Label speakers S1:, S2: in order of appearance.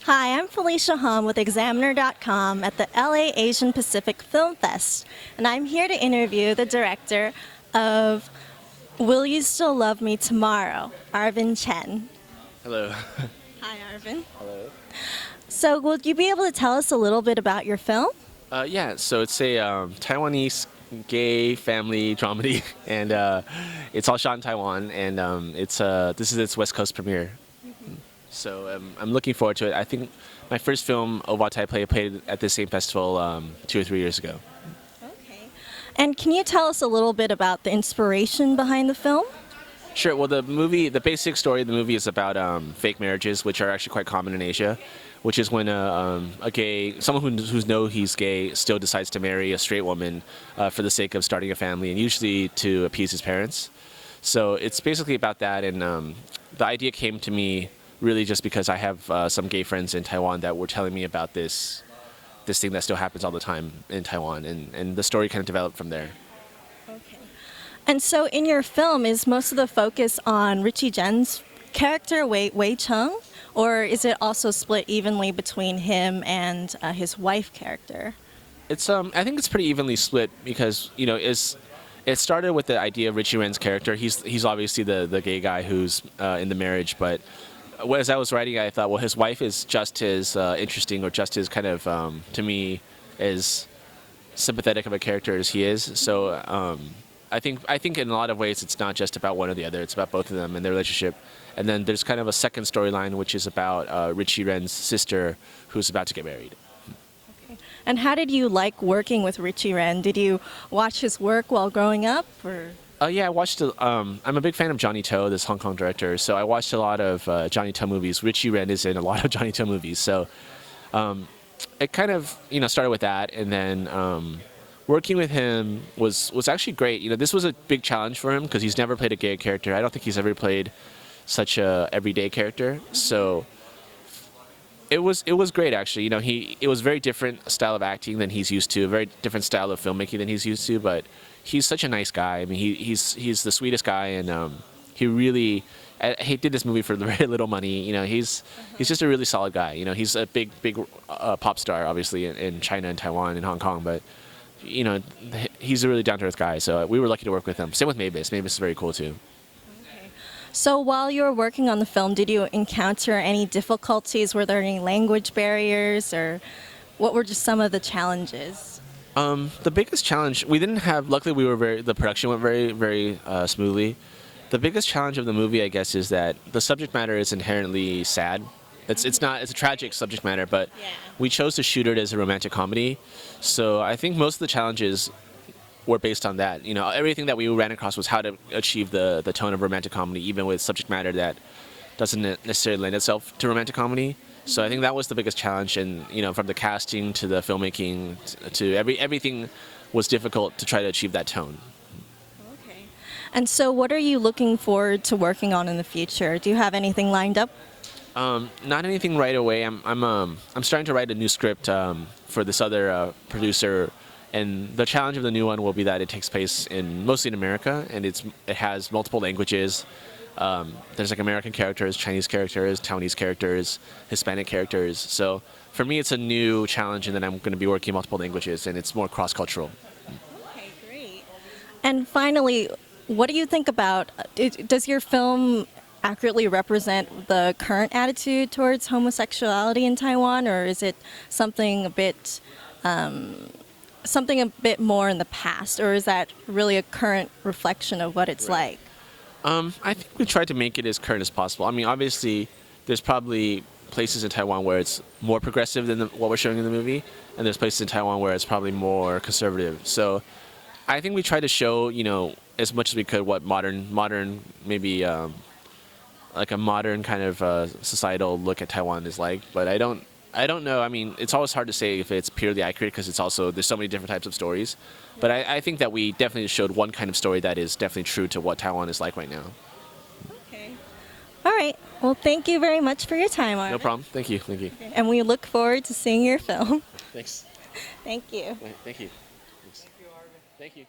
S1: Hi, I'm Felicia Hom with Examiner.com at the LA Asian Pacific Film Fest, and I'm here to interview the director of Will You Still Love Me Tomorrow, Arvin Chen.
S2: Hello.
S1: Hi, Arvin.
S2: Hello.
S1: So, would you be able to tell us a little bit about your film?
S2: Yeah, so it's a Taiwanese gay family dramedy, and it's all shot in Taiwan, and this is its West Coast premiere. So I'm looking forward to it. I think my first film, Ovatai Play, played at the same festival 2 or 3 years ago.
S1: Okay. And can you tell us a little bit about the inspiration behind the film?
S2: Sure. Well, the basic story of the movie is about fake marriages, which are actually quite common in Asia, which is when someone who's knows he's gay still decides to marry a straight woman for the sake of starting a family, and usually to appease his parents. So it's basically about that, and the idea came to me really just because I have some gay friends in Taiwan that were telling me about this thing that still happens all the time in Taiwan, and the story kind of developed from there.
S1: Okay. And so in your film, is most of the focus on Richie Chen's character, Wei Cheng, or is it also split evenly between him and his wife character?
S2: I think it's pretty evenly split because, it started with the idea of Richie Ren's character. He's obviously the gay guy who's in the marriage, but as I was writing, I thought, well, his wife is just as interesting, or just as kind of, to me, as sympathetic of a character as he is. So I think in a lot of ways it's not just about one or the other. It's about both of them and their relationship. And then there's kind of a second storyline, which is about Richie Ren's sister, who's about to get married.
S1: Okay. And how did you like working with Richie Ren? Did you watch his work while growing up, or?
S2: Yeah, I watched. I'm a big fan of Johnny To, this Hong Kong director. So I watched a lot of Johnny To movies. Richie Ren is in a lot of Johnny To movies. So it kind of started with that, and then working with him was actually great. This was a big challenge for him because he's never played a gay character. I don't think he's ever played such a everyday character. So it was great actually. It was a very different style of acting than he's used to, a very different style of filmmaking than he's used to, but he's such a nice guy. I mean, he's the sweetest guy, and he did this movie for very little money. He's just a really solid guy. He's a big pop star, obviously, in China and Taiwan and Hong Kong, but he's a really down to earth guy. So we were lucky to work with him. Same with Mavis. Mavis is very cool too.
S1: Okay. So while you were working on the film, did you encounter any difficulties? Were there any language barriers, or what were just some of the challenges?
S2: The biggest challenge we didn't have. Luckily, the production went very, very smoothly. The biggest challenge of the movie, I guess, is that the subject matter is inherently sad. It's a tragic subject matter, but we chose to shoot it as a romantic comedy. So I think most of the challenges were based on that. Everything that we ran across was how to achieve the tone of romantic comedy, even with subject matter that doesn't necessarily lend itself to romantic comedy. So I think that was the biggest challenge, and from the casting to the filmmaking to everything was difficult to try to achieve that tone.
S1: Okay. And so what are you looking forward to working on in the future? Do you have anything lined up?
S2: Not anything right away. I'm starting to write a new script for this other producer, and the challenge of the new one will be that it takes place mostly in America, and it has multiple languages. There's American characters, Chinese characters, Taiwanese characters, Hispanic characters. So for me, it's a new challenge, and then I'm going to be working multiple languages, and it's more cross-cultural.
S1: Okay, great. And finally, what do you think about, does your film accurately represent the current attitude towards homosexuality in Taiwan, or is it something a bit more in the past, or is that really a current reflection of what it's like?
S2: I think we tried to make it as current as possible. I mean, obviously, there's probably places in Taiwan where it's more progressive than what we're showing in the movie, and there's places in Taiwan where it's probably more conservative. So I think we tried to show, as much as we could what modern, maybe like a modern kind of societal look at Taiwan is like. But I don't know. I mean, it's always hard to say if it's purely accurate because there's so many different types of stories. But I think that we definitely showed one kind of story that is definitely true to what Taiwan is like right now.
S1: Okay. All right. Well, thank you very much for your time, Arvin.
S2: No problem. Thank you. Thank you.
S1: And we look forward to seeing your film.
S2: Thanks.
S1: Thank you.
S2: Thank you. Thanks. Thank you, Arvin. Thank you.